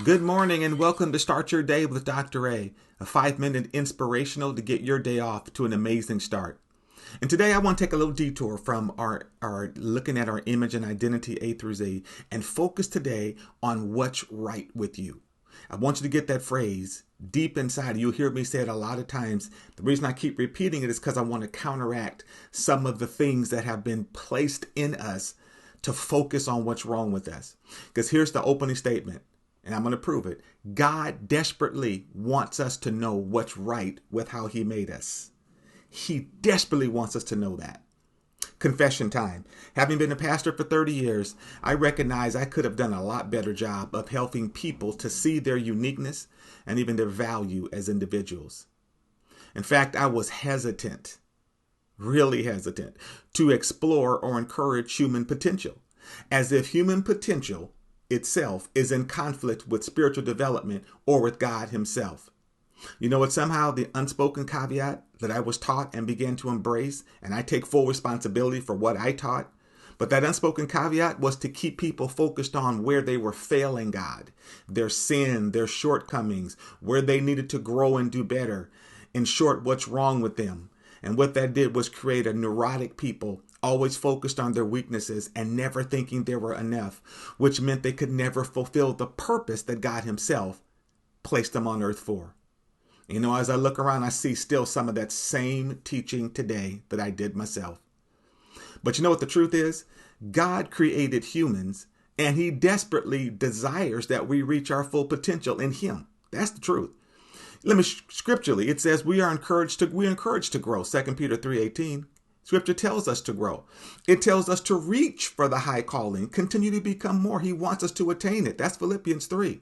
Good morning and welcome to Start Your Day with Dr. A 5-minute inspirational to get your day off to an amazing start. And today I want to take a little detour from our looking at our image and identity A through Z and focus today on what's right with you. I want you to get that phrase deep inside. You'll hear me say it a lot of times. The reason I keep repeating it is because I want to counteract some of the things that have been placed in us to focus on what's wrong with us. Because here's the opening statement. And I'm going to prove it. God desperately wants us to know what's right with how he made us. He desperately wants us to know that. Confession time. Having been a pastor for 30 years, I recognize I could have done a lot better job of helping people to see their uniqueness and even their value as individuals. In fact, I was hesitant, really hesitant, to explore or encourage human potential, as if human potential itself is in conflict with spiritual development or with God himself. You know what? Somehow the unspoken caveat that I was taught and began to embrace, and I take full responsibility for what I taught, but that unspoken caveat was to keep people focused on where they were failing God, their sin, their shortcomings, where they needed to grow and do better. In short, what's wrong with them. And what that did was create a neurotic people, always focused on their weaknesses and never thinking they were enough, which meant they could never fulfill the purpose that God himself placed them on earth for. You know, as I look around, I see still some of that same teaching today that I did myself. But you know what the truth is? God created humans and he desperately desires that we reach our full potential in him. That's the truth. Let me scripturally, it says we're encouraged to grow. 2 Peter 3:18. Scripture tells us to grow. It tells us to reach for the high calling, continue to become more. He wants us to attain it. That's Philippians 3.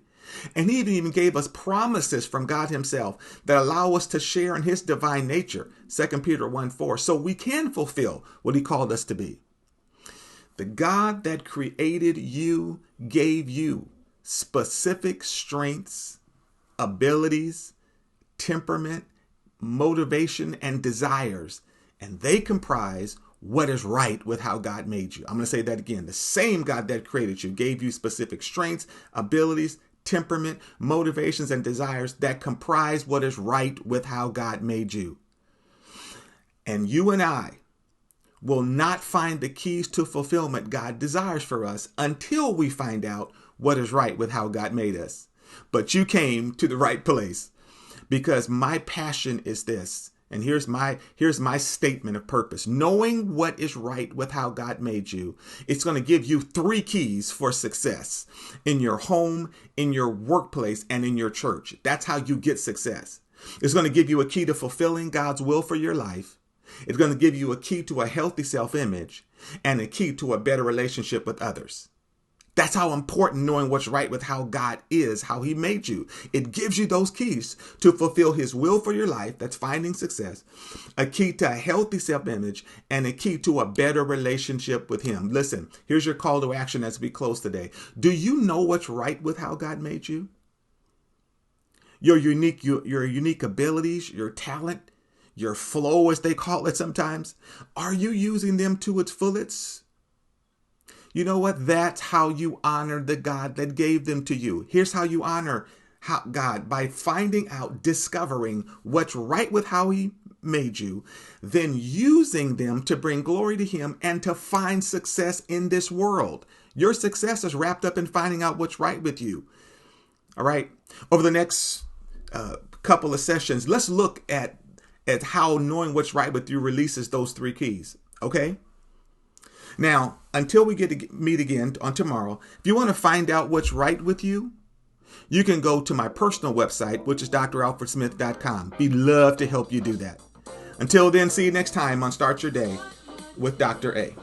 And he even gave us promises from God himself that allow us to share in his divine nature. 2 Peter 1:4. So we can fulfill what he called us to be. The God that created you gave you specific strengths, abilities, temperament, motivation, and desires. And they comprise what is right with how God made you. I'm going to say that again. The same God that created you gave you specific strengths, abilities, temperament, motivations, and desires that comprise what is right with how God made you. And you and I will not find the keys to fulfillment God desires for us until we find out what is right with how God made us. But you came to the right place. Because my passion is this, and here's my statement of purpose. Knowing what is right with how God made you, it's going to give you 3 keys for success in your home, in your workplace, and in your church. That's how you get success. It's going to give you a key to fulfilling God's will for your life. It's going to give you a key to a healthy self-image and a key to a better relationship with others. That's how important knowing what's right with how God is, how he made you. It gives you those keys to fulfill his will for your life. That's finding success, a key to a healthy self-image, and a key to a better relationship with him. Listen, here's your call to action as we close today. Do you know what's right with how God made you? Your unique abilities, your talent, your flow, as they call it sometimes. Are you using them to its fullest? You know what? That's how you honor the God that gave them to you. Here's how you honor God: by finding out, discovering what's right with how he made you, then using them to bring glory to him and to find success in this world. Your success is wrapped up in finding out what's right with you. All right. Over the next couple of sessions, let's look at how knowing what's right with you releases those 3 keys. Okay. Now, until we get to meet again on tomorrow, if you want to find out what's right with you, you can go to my personal website, which is dralfredsmith.com. We'd love to help you do that. Until then, see you next time on Start Your Day with Dr. A.